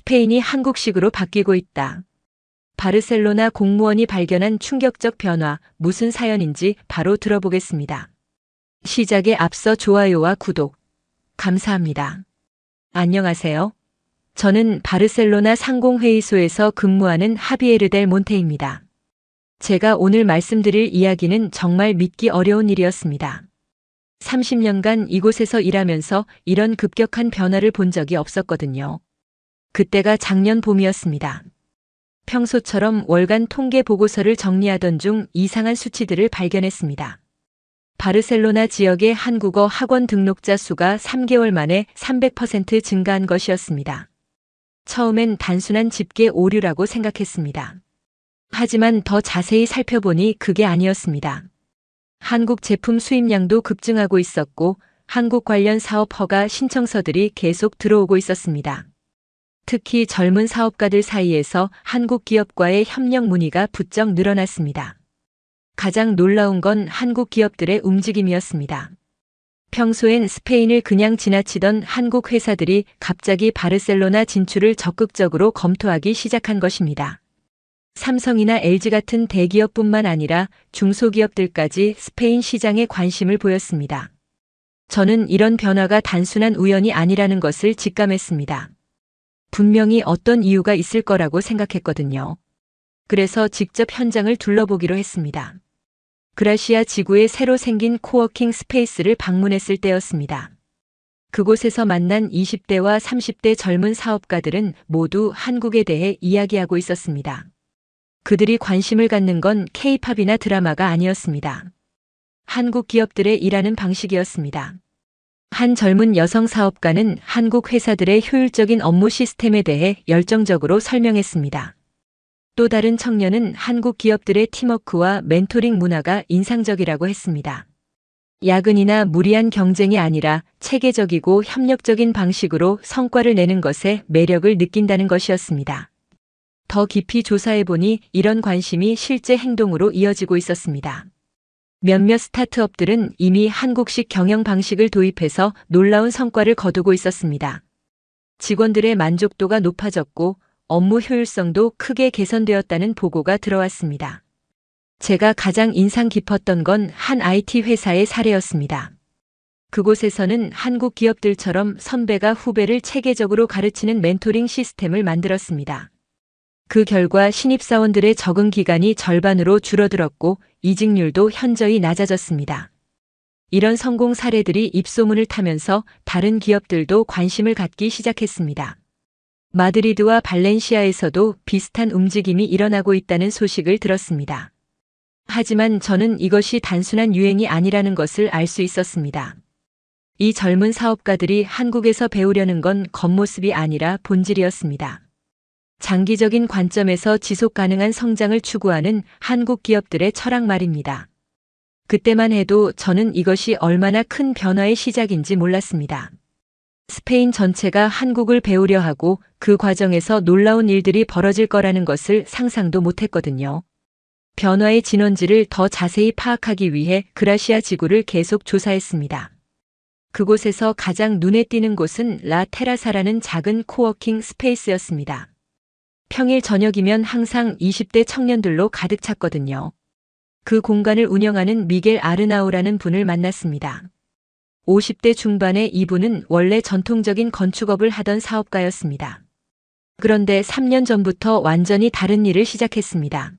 스페인이 한국식으로 바뀌고 있다. 바르셀로나 공무원이 발견한 충격적 변화, 무슨 사연인지 바로 들어보겠습니다. 시작에 앞서 좋아요와 구독, 감사합니다. 안녕하세요. 저는 바르셀로나 상공회의소에서 근무하는 하비에르 델 몬테입니다. 제가 오늘 말씀드릴 이야기는 정말 믿기 어려운 일이었습니다. 30년간 이곳에서 일하면서 이런 급격한 변화를 본 적이 없었거든요. 그때가 작년 봄이었습니다. 평소처럼 월간 통계 보고서를 정리하던 중 이상한 수치들을 발견했습니다. 바르셀로나 지역의 한국어 학원 등록자 수가 3개월 만에 300% 증가한 것이었습니다. 처음엔 단순한 집계 오류라고 생각했습니다. 하지만 더 자세히 살펴보니 그게 아니었습니다. 한국 제품 수입량도 급증하고 있었고 한국 관련 사업 허가 신청서들이 계속 들어오고 있었습니다. 특히 젊은 사업가들 사이에서 한국 기업과의 협력 문의가 부쩍 늘어났습니다. 가장 놀라운 건 한국 기업들의 움직임이었습니다. 평소엔 스페인을 그냥 지나치던 한국 회사들이 갑자기 바르셀로나 진출을 적극적으로 검토하기 시작한 것입니다. 삼성이나 LG 같은 대기업뿐만 아니라 중소기업들까지 스페인 시장에 관심을 보였습니다. 저는 이런 변화가 단순한 우연이 아니라는 것을 직감했습니다. 분명히 어떤 이유가 있을 거라고 생각했거든요. 그래서 직접 현장을 둘러보기로 했습니다. 그라시아 지구에 새로 생긴 코워킹 스페이스를 방문했을 때였습니다. 그곳에서 만난 20대와 30대 젊은 사업가들은 모두 한국에 대해 이야기하고 있었습니다. 그들이 관심을 갖는 건 K-팝이나 드라마가 아니었습니다. 한국 기업들의 일하는 방식이었습니다. 한 젊은 여성 사업가는 한국 회사들의 효율적인 업무 시스템에 대해 열정적으로 설명했습니다. 또 다른 청년은 한국 기업들의 팀워크와 멘토링 문화가 인상적이라고 했습니다. 야근이나 무리한 경쟁이 아니라 체계적이고 협력적인 방식으로 성과를 내는 것에 매력을 느낀다는 것이었습니다. 더 깊이 조사해보니 이런 관심이 실제 행동으로 이어지고 있었습니다. 몇몇 스타트업들은 이미 한국식 경영 방식을 도입해서 놀라운 성과를 거두고 있었습니다. 직원들의 만족도가 높아졌고 업무 효율성도 크게 개선되었다는 보고가 들어왔습니다. 제가 가장 인상 깊었던 건 한 IT 회사의 사례였습니다. 그곳에서는 한국 기업들처럼 선배가 후배를 체계적으로 가르치는 멘토링 시스템을 만들었습니다. 그 결과 신입사원들의 적응 기간이 절반으로 줄어들었고 이직률도 현저히 낮아졌습니다. 이런 성공 사례들이 입소문을 타면서 다른 기업들도 관심을 갖기 시작했습니다. 마드리드와 발렌시아에서도 비슷한 움직임이 일어나고 있다는 소식을 들었습니다. 하지만 저는 이것이 단순한 유행이 아니라는 것을 알 수 있었습니다. 이 젊은 사업가들이 한국에서 배우려는 건 겉모습이 아니라 본질이었습니다. 장기적인 관점에서 지속 가능한 성장을 추구하는 한국 기업들의 철학 말입니다. 그때만 해도 저는 이것이 얼마나 큰 변화의 시작인지 몰랐습니다. 스페인 전체가 한국을 배우려 하고 그 과정에서 놀라운 일들이 벌어질 거라는 것을 상상도 못했거든요. 변화의 진원지를 더 자세히 파악하기 위해 그라시아 지구를 계속 조사했습니다. 그곳에서 가장 눈에 띄는 곳은 라 테라사라는 작은 코워킹 스페이스였습니다. 평일 저녁이면 항상 20대 청년들로 가득 찼거든요. 그 공간을 운영하는 미겔 아르나우라는 분을 만났습니다. 50대 중반의 이분은 원래 전통적인 건축업을 하던 사업가였습니다. 그런데 3년 전부터 완전히 다른 일을 시작했습니다.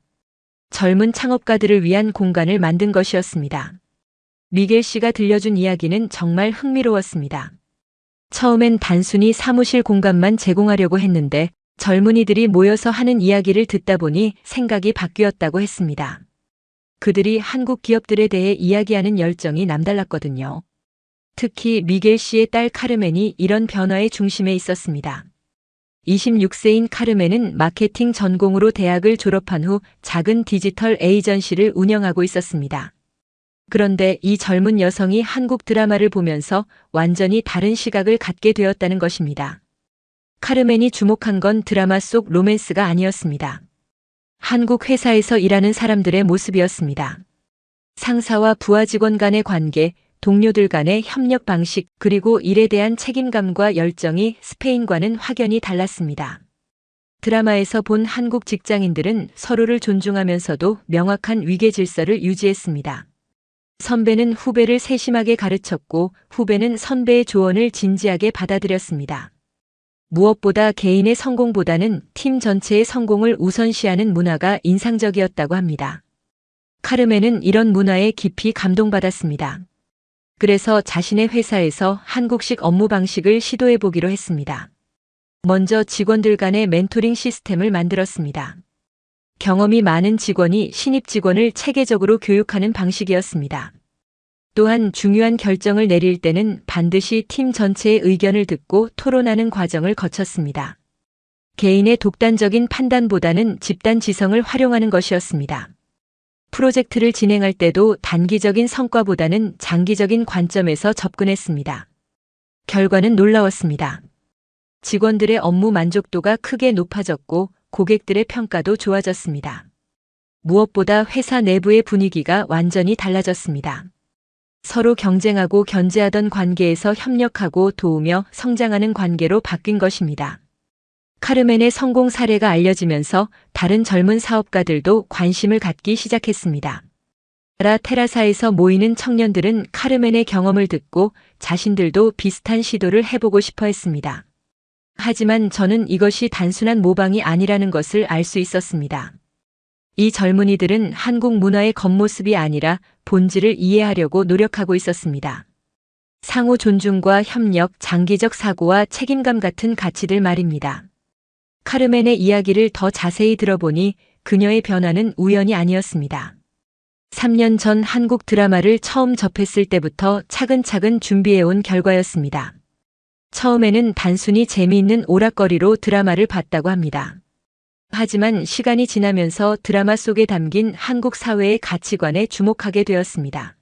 젊은 창업가들을 위한 공간을 만든 것이었습니다. 미겔 씨가 들려준 이야기는 정말 흥미로웠습니다. 처음엔 단순히 사무실 공간만 제공하려고 했는데 젊은이들이 모여서 하는 이야기를 듣다 보니 생각이 바뀌었다고 했습니다. 그들이 한국 기업들에 대해 이야기하는 열정이 남달랐거든요. 특히 미겔 씨의 딸 카르멘이 이런 변화의 중심에 있었습니다. 26세인 카르멘은 마케팅 전공으로 대학을 졸업한 후 작은 디지털 에이전시를 운영하고 있었습니다. 그런데 이 젊은 여성이 한국 드라마를 보면서 완전히 다른 시각을 갖게 되었다는 것입니다. 카르멘이 주목한 건 드라마 속 로맨스가 아니었습니다. 한국 회사에서 일하는 사람들의 모습이었습니다. 상사와 부하 직원 간의 관계, 동료들 간의 협력 방식, 그리고 일에 대한 책임감과 열정이 스페인과는 확연히 달랐습니다. 드라마에서 본 한국 직장인들은 서로를 존중하면서도 명확한 위계 질서를 유지했습니다. 선배는 후배를 세심하게 가르쳤고 후배는 선배의 조언을 진지하게 받아들였습니다. 무엇보다 개인의 성공보다는 팀 전체의 성공을 우선시하는 문화가 인상적이었다고 합니다. 카르멘은 이런 문화에 깊이 감동받았습니다. 그래서 자신의 회사에서 한국식 업무 방식을 시도해 보기로 했습니다. 먼저 직원들 간의 멘토링 시스템을 만들었습니다. 경험이 많은 직원이 신입 직원을 체계적으로 교육하는 방식이었습니다. 또한 중요한 결정을 내릴 때는 반드시 팀 전체의 의견을 듣고 토론하는 과정을 거쳤습니다. 개인의 독단적인 판단보다는 집단 지성을 활용하는 것이었습니다. 프로젝트를 진행할 때도 단기적인 성과보다는 장기적인 관점에서 접근했습니다. 결과는 놀라웠습니다. 직원들의 업무 만족도가 크게 높아졌고 고객들의 평가도 좋아졌습니다. 무엇보다 회사 내부의 분위기가 완전히 달라졌습니다. 서로 경쟁하고 견제하던 관계에서 협력하고 도우며 성장하는 관계로 바뀐 것입니다. 카르멘의 성공 사례가 알려지면서 다른 젊은 사업가들도 관심을 갖기 시작했습니다. 테라사에서 모이는 청년들은 카르멘의 경험을 듣고 자신들도 비슷한 시도를 해보고 싶어 했습니다. 하지만 저는 이것이 단순한 모방이 아니라는 것을 알 수 있었습니다. 이 젊은이들은 한국 문화의 겉모습이 아니라 본질을 이해하려고 노력하고 있었습니다. 상호 존중과 협력, 장기적 사고와 책임감 같은 가치들 말입니다. 카르멘의 이야기를 더 자세히 들어보니 그녀의 변화는 우연이 아니었습니다. 3년 전 한국 드라마를 처음 접했을 때부터 차근차근 준비해온 결과였습니다. 처음에는 단순히 재미있는 오락거리로 드라마를 봤다고 합니다. 하지만 시간이 지나면서 드라마 속에 담긴 한국 사회의 가치관에 주목하게 되었습니다.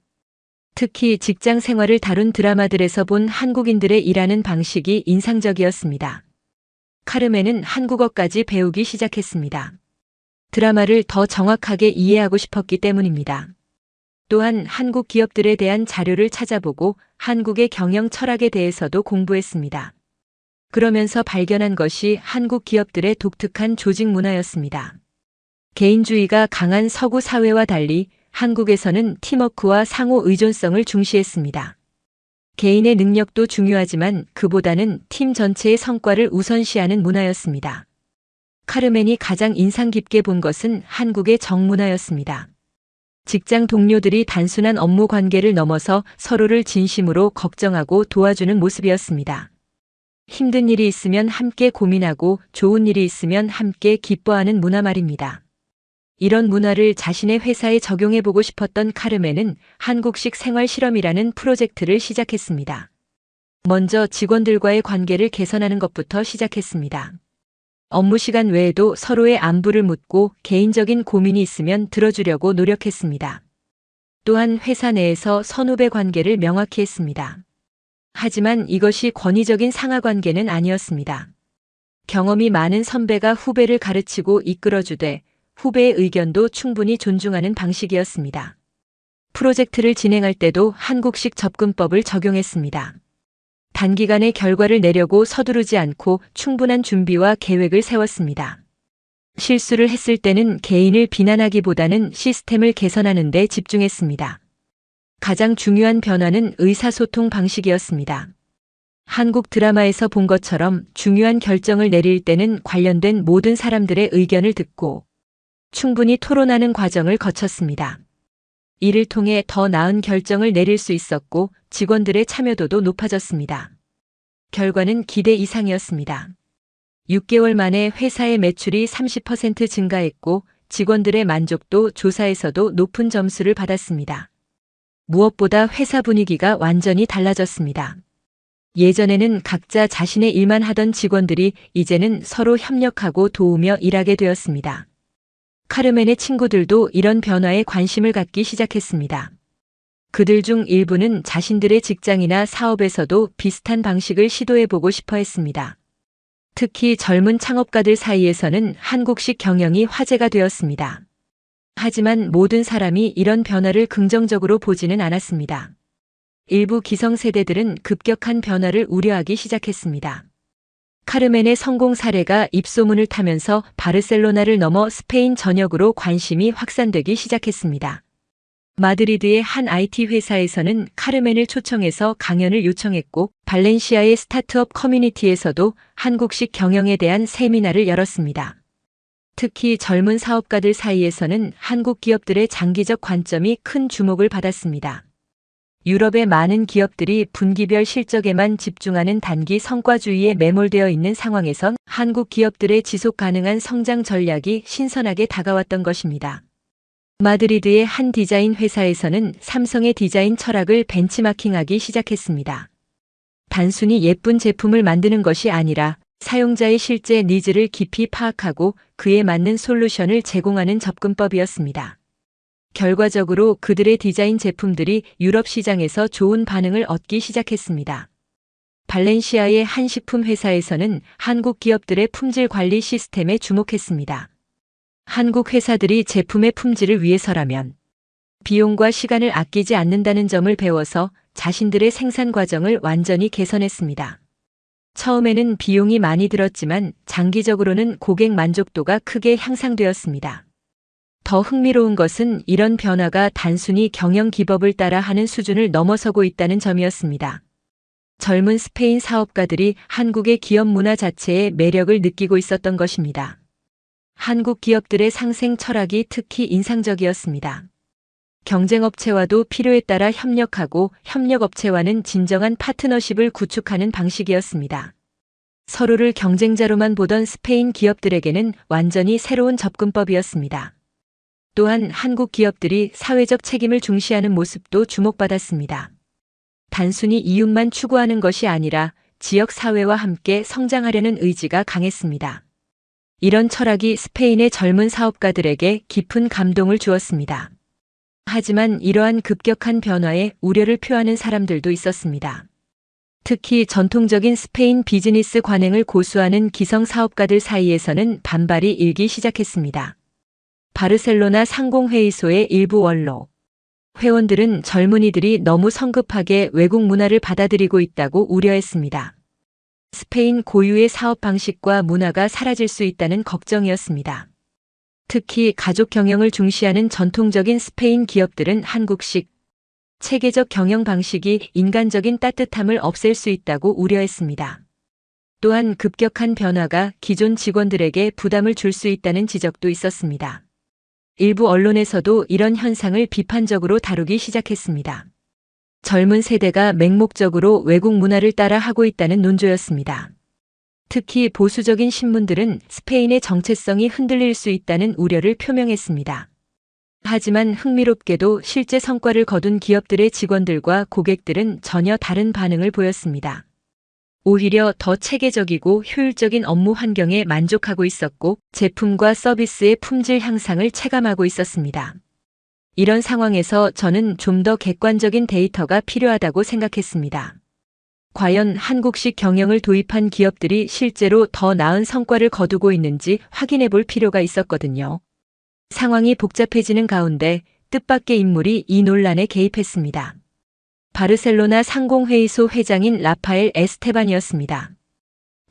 특히 직장 생활을 다룬 드라마들에서 본 한국인들의 일하는 방식이 인상적이었습니다. 카르멘은 한국어까지 배우기 시작했습니다. 드라마를 더 정확하게 이해하고 싶었기 때문입니다. 또한 한국 기업들에 대한 자료를 찾아보고 한국의 경영 철학에 대해서도 공부했습니다. 그러면서 발견한 것이 한국 기업들의 독특한 조직 문화였습니다. 개인주의가 강한 서구 사회와 달리 한국에서는 팀워크와 상호 의존성을 중시했습니다. 개인의 능력도 중요하지만 그보다는 팀 전체의 성과를 우선시하는 문화였습니다. 카르멘이 가장 인상 깊게 본 것은 한국의 정문화였습니다. 직장 동료들이 단순한 업무 관계를 넘어서 서로를 진심으로 걱정하고 도와주는 모습이었습니다. 힘든 일이 있으면 함께 고민하고 좋은 일이 있으면 함께 기뻐하는 문화 말입니다. 이런 문화를 자신의 회사에 적용해보고 싶었던 카르멘은 한국식 생활 실험이라는 프로젝트를 시작했습니다. 먼저 직원들과의 관계를 개선하는 것부터 시작했습니다. 업무 시간 외에도 서로의 안부를 묻고 개인적인 고민이 있으면 들어주려고 노력했습니다. 또한 회사 내에서 선후배 관계를 명확히 했습니다. 하지만 이것이 권위적인 상하 관계는 아니었습니다. 경험이 많은 선배가 후배를 가르치고 이끌어주되 후배의 의견도 충분히 존중하는 방식이었습니다. 프로젝트를 진행할 때도 한국식 접근법을 적용했습니다. 단기간에 결과를 내려고 서두르지 않고 충분한 준비와 계획을 세웠습니다. 실수를 했을 때는 개인을 비난하기보다는 시스템을 개선하는 데 집중했습니다. 가장 중요한 변화는 의사소통 방식이었습니다. 한국 드라마에서 본 것처럼 중요한 결정을 내릴 때는 관련된 모든 사람들의 의견을 듣고 충분히 토론하는 과정을 거쳤습니다. 이를 통해 더 나은 결정을 내릴 수 있었고 직원들의 참여도도 높아졌습니다. 결과는 기대 이상이었습니다. 6개월 만에 회사의 매출이 30% 증가했고 직원들의 만족도 조사에서도 높은 점수를 받았습니다. 무엇보다 회사 분위기가 완전히 달라졌습니다. 예전에는 각자 자신의 일만 하던 직원들이 이제는 서로 협력하고 도우며 일하게 되었습니다. 카르멘의 친구들도 이런 변화에 관심을 갖기 시작했습니다. 그들 중 일부는 자신들의 직장이나 사업에서도 비슷한 방식을 시도해보고 싶어 했습니다. 특히 젊은 창업가들 사이에서는 한국식 경영이 화제가 되었습니다. 하지만 모든 사람이 이런 변화를 긍정적으로 보지는 않았습니다. 일부 기성세대들은 급격한 변화를 우려하기 시작했습니다. 카르멘의 성공 사례가 입소문을 타면서 바르셀로나를 넘어 스페인 전역으로 관심이 확산되기 시작했습니다. 마드리드의 한 IT 회사에서는 카르멘을 초청해서 강연을 요청했고, 발렌시아의 스타트업 커뮤니티에서도 한국식 경영에 대한 세미나를 열었습니다. 특히 젊은 사업가들 사이에서는 한국 기업들의 장기적 관점이 큰 주목을 받았습니다. 유럽의 많은 기업들이 분기별 실적에만 집중하는 단기 성과주의에 매몰되어 있는 상황에선 한국 기업들의 지속 가능한 성장 전략이 신선하게 다가왔던 것입니다. 마드리드의 한 디자인 회사에서는 삼성의 디자인 철학을 벤치마킹하기 시작했습니다. 단순히 예쁜 제품을 만드는 것이 아니라 사용자의 실제 니즈를 깊이 파악하고 그에 맞는 솔루션을 제공하는 접근법이었습니다. 결과적으로 그들의 디자인 제품들이 유럽 시장에서 좋은 반응을 얻기 시작했습니다. 발렌시아의 한 식품 회사에서는 한국 기업들의 품질 관리 시스템에 주목했습니다. 한국 회사들이 제품의 품질을 위해서라면 비용과 시간을 아끼지 않는다는 점을 배워서 자신들의 생산 과정을 완전히 개선했습니다. 처음에는 비용이 많이 들었지만 장기적으로는 고객 만족도가 크게 향상되었습니다. 더 흥미로운 것은 이런 변화가 단순히 경영 기법을 따라 하는 수준을 넘어서고 있다는 점이었습니다. 젊은 스페인 사업가들이 한국의 기업 문화 자체의 매력을 느끼고 있었던 것입니다. 한국 기업들의 상생 철학이 특히 인상적이었습니다. 경쟁업체와도 필요에 따라 협력하고 협력업체와는 진정한 파트너십을 구축하는 방식이었습니다. 서로를 경쟁자로만 보던 스페인 기업들에게는 완전히 새로운 접근법이었습니다. 또한 한국 기업들이 사회적 책임을 중시하는 모습도 주목받았습니다. 단순히 이윤만 추구하는 것이 아니라 지역 사회와 함께 성장하려는 의지가 강했습니다. 이런 철학이 스페인의 젊은 사업가들에게 깊은 감동을 주었습니다. 하지만 이러한 급격한 변화에 우려를 표하는 사람들도 있었습니다. 특히 전통적인 스페인 비즈니스 관행을 고수하는 기성 사업가들 사이에서는 반발이 일기 시작했습니다. 바르셀로나 상공회의소의 일부 원로 회원들은 젊은이들이 너무 성급하게 외국 문화를 받아들이고 있다고 우려했습니다. 스페인 고유의 사업 방식과 문화가 사라질 수 있다는 걱정이었습니다. 특히 가족 경영을 중시하는 전통적인 스페인 기업들은 한국식 체계적 경영 방식이 인간적인 따뜻함을 없앨 수 있다고 우려했습니다. 또한 급격한 변화가 기존 직원들에게 부담을 줄 수 있다는 지적도 있었습니다. 일부 언론에서도 이런 현상을 비판적으로 다루기 시작했습니다. 젊은 세대가 맹목적으로 외국 문화를 따라 하고 있다는 논조였습니다. 특히 보수적인 신문들은 스페인의 정체성이 흔들릴 수 있다는 우려를 표명했습니다. 하지만 흥미롭게도 실제 성과를 거둔 기업들의 직원들과 고객들은 전혀 다른 반응을 보였습니다. 오히려 더 체계적이고 효율적인 업무 환경에 만족하고 있었고 제품과 서비스의 품질 향상을 체감하고 있었습니다. 이런 상황에서 저는 좀 더 객관적인 데이터가 필요하다고 생각했습니다. 과연 한국식 경영을 도입한 기업들이 실제로 더 나은 성과를 거두고 있는지 확인해 볼 필요가 있었거든요. 상황이 복잡해지는 가운데 뜻밖의 인물이 이 논란에 개입했습니다. 바르셀로나 상공회의소 회장인 라파엘 에스테반이었습니다.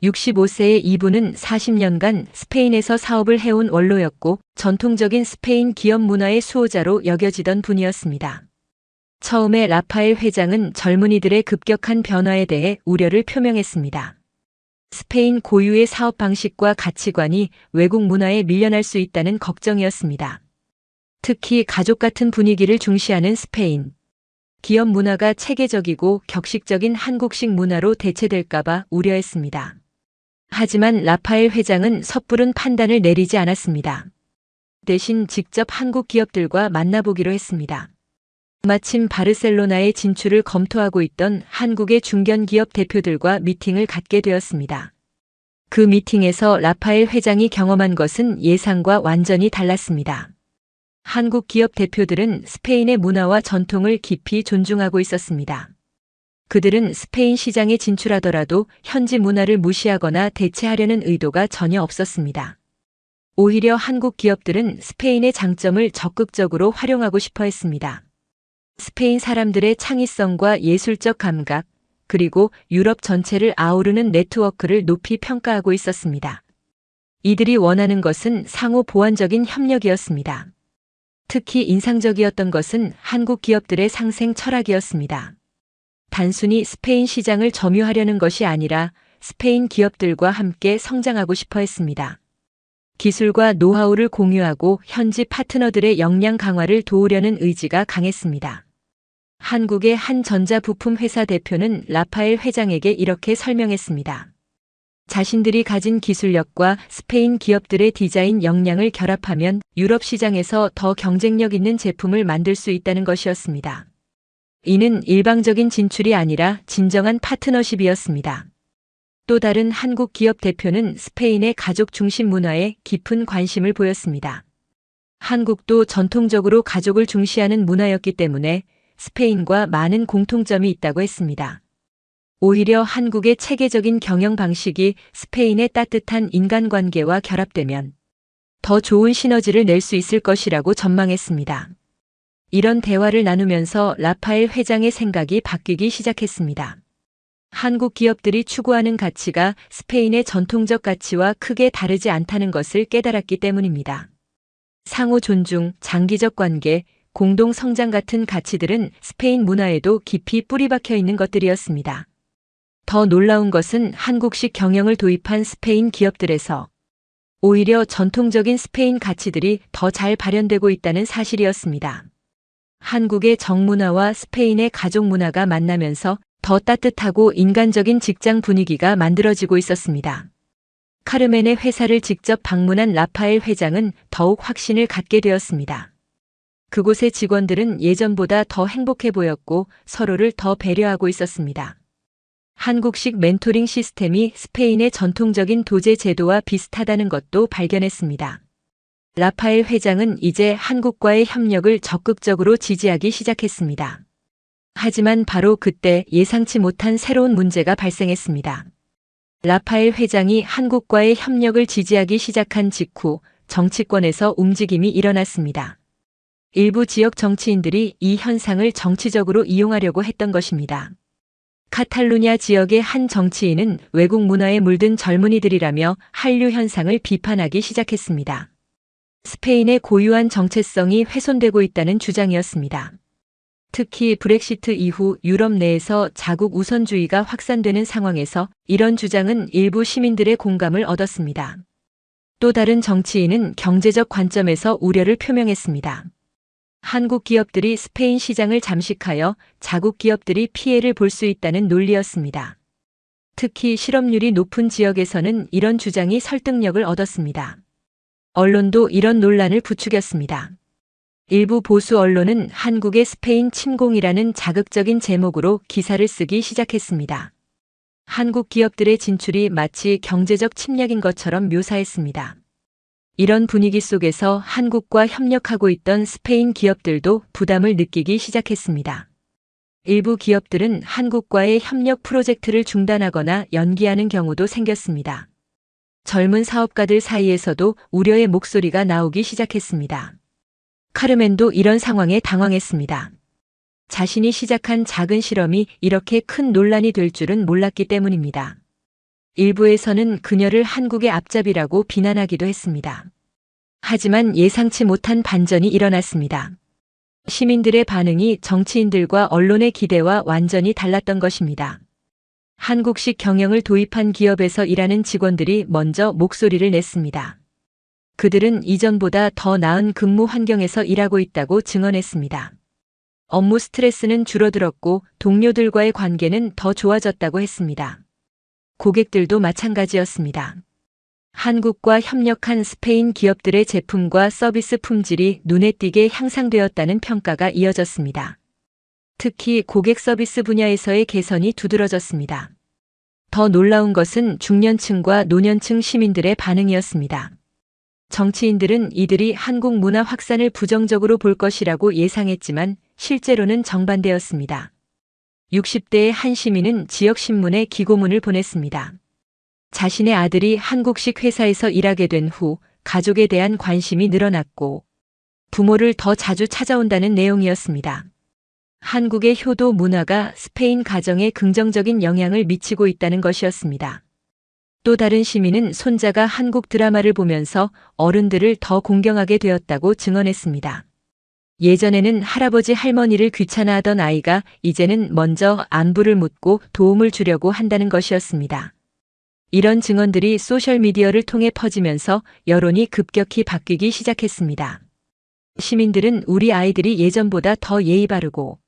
65세의 이분은 40년간 스페인에서 사업을 해온 원로였고 전통적인 스페인 기업 문화의 수호자로 여겨지던 분이었습니다. 처음에 라파엘 회장은 젊은이들의 급격한 변화에 대해 우려를 표명했습니다. 스페인 고유의 사업 방식과 가치관이 외국 문화에 밀려날 수 있다는 걱정이었습니다. 특히 가족 같은 분위기를 중시하는 스페인 기업 문화가 체계적이고 격식적인 한국식 문화로 대체될까봐 우려했습니다. 하지만 라파엘 회장은 섣부른 판단을 내리지 않았습니다. 대신 직접 한국 기업들과 만나보기로 했습니다. 마침 바르셀로나의 진출을 검토하고 있던 한국의 중견 기업 대표들과 미팅을 갖게 되었습니다. 그 미팅에서 라파엘 회장이 경험한 것은 예상과 완전히 달랐습니다. 한국 기업 대표들은 스페인의 문화와 전통을 깊이 존중하고 있었습니다. 그들은 스페인 시장에 진출하더라도 현지 문화를 무시하거나 대체하려는 의도가 전혀 없었습니다. 오히려 한국 기업들은 스페인의 장점을 적극적으로 활용하고 싶어 했습니다. 스페인 사람들의 창의성과 예술적 감각, 그리고 유럽 전체를 아우르는 네트워크를 높이 평가하고 있었습니다. 이들이 원하는 것은 상호 보완적인 협력이었습니다. 특히 인상적이었던 것은 한국 기업들의 상생 철학이었습니다. 단순히 스페인 시장을 점유하려는 것이 아니라 스페인 기업들과 함께 성장하고 싶어 했습니다. 기술과 노하우를 공유하고 현지 파트너들의 역량 강화를 도우려는 의지가 강했습니다. 한국의 한 전자부품 회사 대표는 라파엘 회장에게 이렇게 설명했습니다. 자신들이 가진 기술력과 스페인 기업들의 디자인 역량을 결합하면 유럽 시장에서 더 경쟁력 있는 제품을 만들 수 있다는 것이었습니다. 이는 일방적인 진출이 아니라 진정한 파트너십이었습니다. 또 다른 한국 기업 대표는 스페인의 가족 중심 문화에 깊은 관심을 보였습니다. 한국도 전통적으로 가족을 중시하는 문화였기 때문에 스페인과 많은 공통점이 있다고 했습니다. 오히려 한국의 체계적인 경영 방식이 스페인의 따뜻한 인간관계와 결합되면 더 좋은 시너지를 낼 수 있을 것이라고 전망했습니다. 이런 대화를 나누면서 라파엘 회장의 생각이 바뀌기 시작했습니다. 한국 기업들이 추구하는 가치가 스페인의 전통적 가치와 크게 다르지 않다는 것을 깨달았기 때문입니다. 상호 존중, 장기적 관계, 공동 성장 같은 가치들은 스페인 문화에도 깊이 뿌리박혀 있는 것들이었습니다. 더 놀라운 것은 한국식 경영을 도입한 스페인 기업들에서 오히려 전통적인 스페인 가치들이 더 잘 발현되고 있다는 사실이었습니다. 한국의 정문화와 스페인의 가족 문화가 만나면서 더 따뜻하고 인간적인 직장 분위기가 만들어지고 있었습니다. 카르멘의 회사를 직접 방문한 라파엘 회장은 더욱 확신을 갖게 되었습니다. 그곳의 직원들은 예전보다 더 행복해 보였고 서로를 더 배려하고 있었습니다. 한국식 멘토링 시스템이 스페인의 전통적인 도제 제도와 비슷하다는 것도 발견했습니다. 라파엘 회장은 이제 한국과의 협력을 적극적으로 지지하기 시작했습니다. 하지만 바로 그때 예상치 못한 새로운 문제가 발생했습니다. 라파엘 회장이 한국과의 협력을 지지하기 시작한 직후 정치권에서 움직임이 일어났습니다. 일부 지역 정치인들이 이 현상을 정치적으로 이용하려고 했던 것입니다. 카탈루냐 지역의 한 정치인은 외국 문화에 물든 젊은이들이라며 한류 현상을 비판하기 시작했습니다. 스페인의 고유한 정체성이 훼손되고 있다는 주장이었습니다. 특히 브렉시트 이후 유럽 내에서 자국 우선주의가 확산되는 상황에서 이런 주장은 일부 시민들의 공감을 얻었습니다. 또 다른 정치인은 경제적 관점에서 우려를 표명했습니다. 한국 기업들이 스페인 시장을 잠식하여 자국 기업들이 피해를 볼 수 있다는 논리였습니다. 특히 실업률이 높은 지역에서는 이런 주장이 설득력을 얻었습니다. 언론도 이런 논란을 부추겼습니다. 일부 보수 언론은 한국의 스페인 침공이라는 자극적인 제목으로 기사를 쓰기 시작했습니다. 한국 기업들의 진출이 마치 경제적 침략인 것처럼 묘사했습니다. 이런 분위기 속에서 한국과 협력하고 있던 스페인 기업들도 부담을 느끼기 시작했습니다. 일부 기업들은 한국과의 협력 프로젝트를 중단하거나 연기하는 경우도 생겼습니다. 젊은 사업가들 사이에서도 우려의 목소리가 나오기 시작했습니다. 카르멘도 이런 상황에 당황했습니다. 자신이 시작한 작은 실험이 이렇게 큰 논란이 될 줄은 몰랐기 때문입니다. 일부에서는 그녀를 한국의 앞잡이라고 비난하기도 했습니다. 하지만 예상치 못한 반전이 일어났습니다. 시민들의 반응이 정치인들과 언론의 기대와 완전히 달랐던 것입니다. 한국식 경영을 도입한 기업에서 일하는 직원들이 먼저 목소리를 냈습니다. 그들은 이전보다 더 나은 근무 환경에서 일하고 있다고 증언했습니다. 업무 스트레스는 줄어들었고 동료들과의 관계는 더 좋아졌다고 했습니다. 고객들도 마찬가지였습니다. 한국과 협력한 스페인 기업들의 제품과 서비스 품질이 눈에 띄게 향상되었다는 평가가 이어졌습니다. 특히 고객 서비스 분야에서의 개선이 두드러졌습니다. 더 놀라운 것은 중년층과 노년층 시민들의 반응이었습니다. 정치인들은 이들이 한국 문화 확산을 부정적으로 볼 것이라고 예상했지만 실제로는 정반대였습니다. 60대의 한 시민은 지역신문에 기고문을 보냈습니다. 자신의 아들이 한국식 회사에서 일하게 된 후 가족에 대한 관심이 늘어났고 부모를 더 자주 찾아온다는 내용이었습니다. 한국의 효도 문화가 스페인 가정에 긍정적인 영향을 미치고 있다는 것이었습니다. 또 다른 시민은 손자가 한국 드라마를 보면서 어른들을 더 공경하게 되었다고 증언했습니다. 예전에는 할아버지 할머니를 귀찮아하던 아이가 이제는 먼저 안부를 묻고 도움을 주려고 한다는 것이었습니다. 이런 증언들이 소셜미디어를 통해 퍼지면서 여론이 급격히 바뀌기 시작했습니다. 시민들은 우리 아이들이 예전보다 더 예의 바르고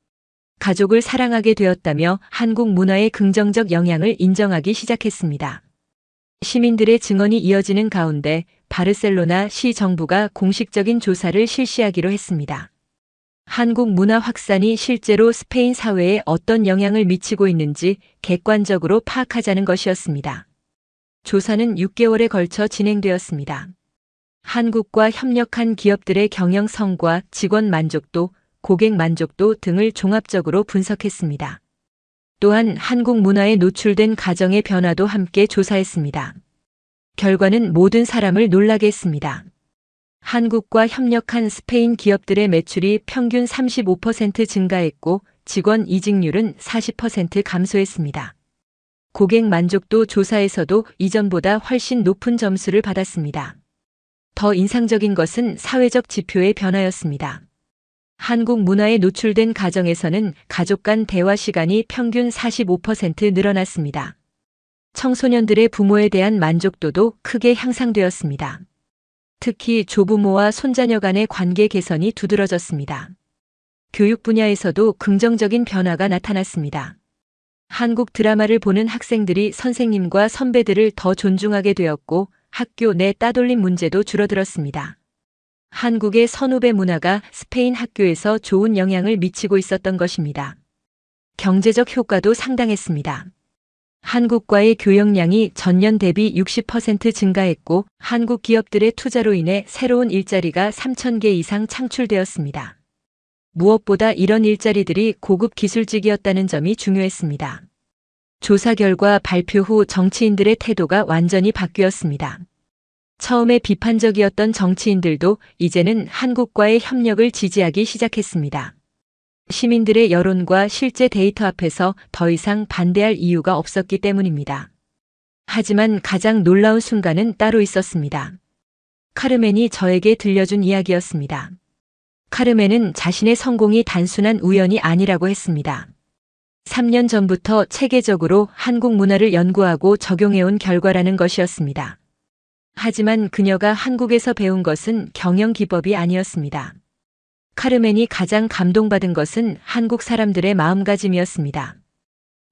가족을 사랑하게 되었다며 한국 문화의 긍정적 영향을 인정하기 시작했습니다. 시민들의 증언이 이어지는 가운데 바르셀로나 시 정부가 공식적인 조사를 실시하기로 했습니다. 한국 문화 확산이 실제로 스페인 사회에 어떤 영향을 미치고 있는지 객관적으로 파악하자는 것이었습니다. 조사는 6개월에 걸쳐 진행되었습니다. 한국과 협력한 기업들의 경영성과 직원 만족도, 고객 만족도 등을 종합적으로 분석했습니다. 또한 한국 문화에 노출된 가정의 변화도 함께 조사했습니다. 결과는 모든 사람을 놀라게 했습니다. 한국과 협력한 스페인 기업들의 매출이 평균 35% 증가했고 직원 이직률은 40% 감소했습니다. 고객 만족도 조사에서도 이전보다 훨씬 높은 점수를 받았습니다. 더 인상적인 것은 사회적 지표의 변화였습니다. 한국 문화에 노출된 가정에서는 가족 간 대화 시간이 평균 45% 늘어났습니다. 청소년들의 부모에 대한 만족도도 크게 향상되었습니다. 특히 조부모와 손자녀 간의 관계 개선이 두드러졌습니다. 교육 분야에서도 긍정적인 변화가 나타났습니다. 한국 드라마를 보는 학생들이 선생님과 선배들을 더 존중하게 되었고 학교 내 따돌림 문제도 줄어들었습니다. 한국의 선후배 문화가 스페인 학교에서 좋은 영향을 미치고 있었던 것입니다. 경제적 효과도 상당했습니다. 한국과의 교역량이 전년 대비 60% 증가했고 한국 기업들의 투자로 인해 새로운 일자리가 3,000개 이상 창출되었습니다. 무엇보다 이런 일자리들이 고급 기술직이었다는 점이 중요했습니다. 조사 결과 발표 후 정치인들의 태도가 완전히 바뀌었습니다. 처음에 비판적이었던 정치인들도 이제는 한국과의 협력을 지지하기 시작했습니다. 시민들의 여론과 실제 데이터 앞에서 더 이상 반대할 이유가 없었기 때문입니다. 하지만 가장 놀라운 순간은 따로 있었습니다. 카르멘이 저에게 들려준 이야기였습니다. 카르멘은 자신의 성공이 단순한 우연이 아니라고 했습니다. 3년 전부터 체계적으로 한국 문화를 연구하고 적용해온 결과라는 것이었습니다. 하지만 그녀가 한국에서 배운 것은 경영 기법이 아니었습니다. 카르멘이 가장 감동받은 것은 한국 사람들의 마음가짐이었습니다.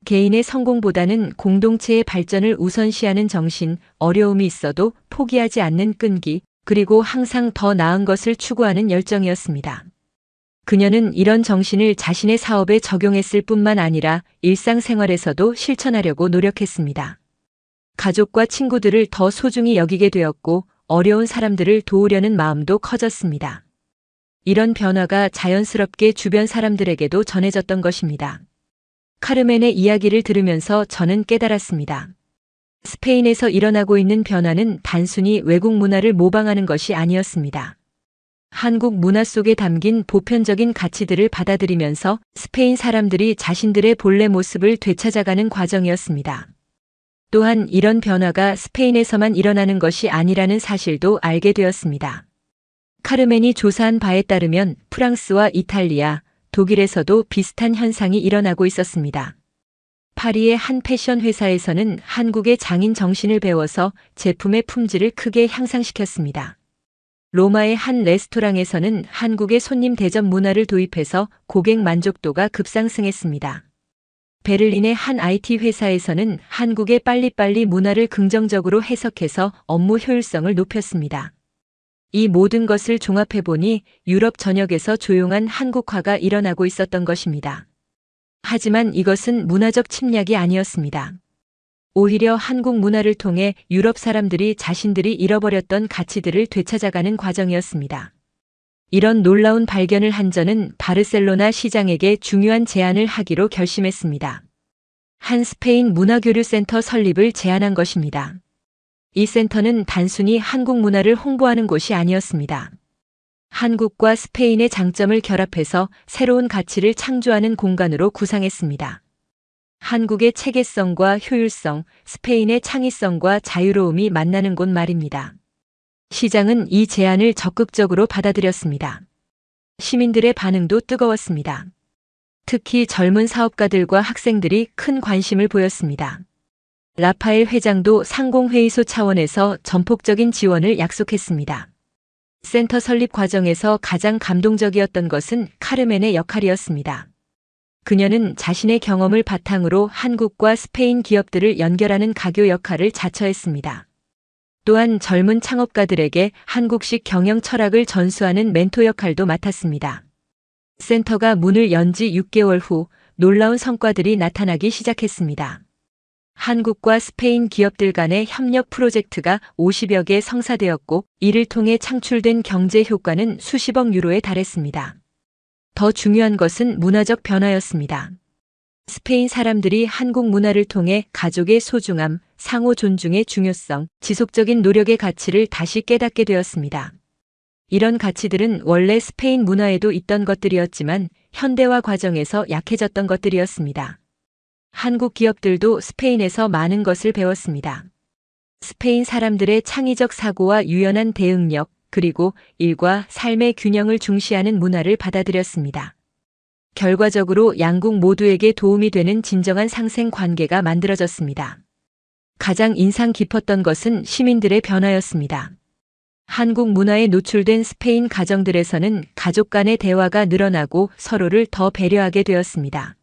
개인의 성공보다는 공동체의 발전을 우선시하는 정신, 어려움이 있어도 포기하지 않는 끈기, 그리고 항상 더 나은 것을 추구하는 열정이었습니다. 그녀는 이런 정신을 자신의 사업에 적용했을 뿐만 아니라 일상생활에서도 실천하려고 노력했습니다. 가족과 친구들을 더 소중히 여기게 되었고 어려운 사람들을 도우려는 마음도 커졌습니다. 이런 변화가 자연스럽게 주변 사람들에게도 전해졌던 것입니다. 카르멘의 이야기를 들으면서 저는 깨달았습니다. 스페인에서 일어나고 있는 변화는 단순히 외국 문화를 모방하는 것이 아니었습니다. 한국 문화 속에 담긴 보편적인 가치들을 받아들이면서 스페인 사람들이 자신들의 본래 모습을 되찾아가는 과정이었습니다. 또한 이런 변화가 스페인에서만 일어나는 것이 아니라는 사실도 알게 되었습니다. 카르멘이 조사한 바에 따르면 프랑스와 이탈리아, 독일에서도 비슷한 현상이 일어나고 있었습니다. 파리의 한 패션 회사에서는 한국의 장인 정신을 배워서 제품의 품질을 크게 향상시켰습니다. 로마의 한 레스토랑에서는 한국의 손님 대접 문화를 도입해서 고객 만족도가 급상승했습니다. 베를린의 한 IT 회사에서는 한국의 빨리빨리 문화를 긍정적으로 해석해서 업무 효율성을 높였습니다. 이 모든 것을 종합해보니 유럽 전역에서 조용한 한국화가 일어나고 있었던 것입니다. 하지만 이것은 문화적 침략이 아니었습니다. 오히려 한국 문화를 통해 유럽 사람들이 자신들이 잃어버렸던 가치들을 되찾아가는 과정이었습니다. 이런 놀라운 발견을 한 저는 바르셀로나 시장에게 중요한 제안을 하기로 결심했습니다. 한 스페인 문화교류센터 설립을 제안한 것입니다. 이 센터는 단순히 한국 문화를 홍보하는 곳이 아니었습니다. 한국과 스페인의 장점을 결합해서 새로운 가치를 창조하는 공간으로 구상했습니다. 한국의 체계성과 효율성, 스페인의 창의성과 자유로움이 만나는 곳 말입니다. 시장은 이 제안을 적극적으로 받아들였습니다. 시민들의 반응도 뜨거웠습니다. 특히 젊은 사업가들과 학생들이 큰 관심을 보였습니다. 라파엘 회장도 상공회의소 차원에서 전폭적인 지원을 약속했습니다. 센터 설립 과정에서 가장 감동적이었던 것은 카르멘의 역할이었습니다. 그녀는 자신의 경험을 바탕으로 한국과 스페인 기업들을 연결하는 가교 역할을 자처했습니다. 또한 젊은 창업가들에게 한국식 경영 철학을 전수하는 멘토 역할도 맡았습니다. 센터가 문을 연 지 6개월 후 놀라운 성과들이 나타나기 시작했습니다. 한국과 스페인 기업들 간의 협력 프로젝트가 50여 개 성사되었고, 이를 통해 창출된 경제 효과는 수십억 유로에 달했습니다. 더 중요한 것은 문화적 변화였습니다. 스페인 사람들이 한국 문화를 통해 가족의 소중함, 상호 존중의 중요성, 지속적인 노력의 가치를 다시 깨닫게 되었습니다. 이런 가치들은 원래 스페인 문화에도 있던 것들이었지만 현대화 과정에서 약해졌던 것들이었습니다. 한국 기업들도 스페인에서 많은 것을 배웠습니다. 스페인 사람들의 창의적 사고와 유연한 대응력, 그리고 일과 삶의 균형을 중시하는 문화를 받아들였습니다. 결과적으로 양국 모두에게 도움이 되는 진정한 상생 관계가 만들어졌습니다. 가장 인상 깊었던 것은 시민들의 변화였습니다. 한국 문화에 노출된 스페인 가정들에서는 가족 간의 대화가 늘어나고 서로를 더 배려하게 되었습니다.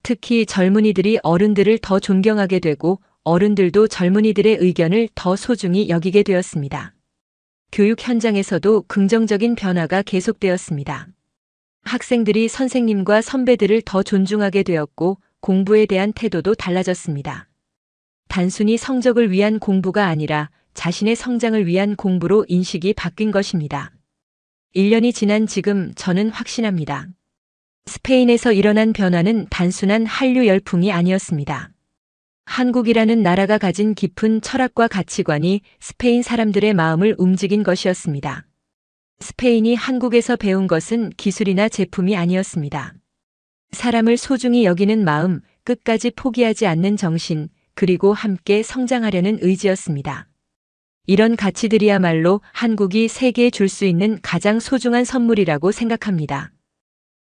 특히 젊은이들이 어른들을 더 존경하게 되고 어른들도 젊은이들의 의견을 더 소중히 여기게 되었습니다. 교육 현장에서도 긍정적인 변화가 계속되었습니다. 학생들이 선생님과 선배들을 더 존중하게 되었고 공부에 대한 태도도 달라졌습니다. 단순히 성적을 위한 공부가 아니라 자신의 성장을 위한 공부로 인식이 바뀐 것입니다. 1년이 지난 지금 저는 확신합니다. 스페인에서 일어난 변화는 단순한 한류 열풍이 아니었습니다. 한국이라는 나라가 가진 깊은 철학과 가치관이 스페인 사람들의 마음을 움직인 것이었습니다. 스페인이 한국에서 배운 것은 기술이나 제품이 아니었습니다. 사람을 소중히 여기는 마음, 끝까지 포기하지 않는 정신, 그리고 함께 성장하려는 의지였습니다. 이런 가치들이야말로 한국이 세계에 줄 수 있는 가장 소중한 선물이라고 생각합니다.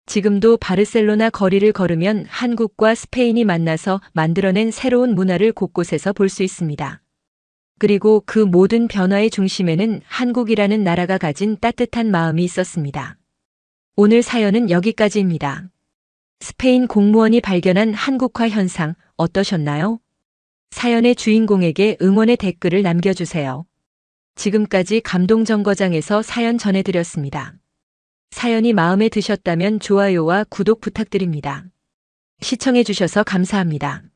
지금도 바르셀로나 거리를 걸으면 한국과 스페인이 만나서 만들어낸 새로운 문화를 곳곳에서 볼 수 있습니다. 그리고 그 모든 변화의 중심에는 한국이라는 나라가 가진 따뜻한 마음이 있었습니다. 오늘 사연은 여기까지입니다. 스페인 공무원이 발견한 한국화 현상 어떠셨나요? 사연의 주인공에게 응원의 댓글을 남겨주세요. 지금까지 감동정거장에서 사연 전해드렸습니다. 사연이 마음에 드셨다면 좋아요와 구독 부탁드립니다. 시청해주셔서 감사합니다.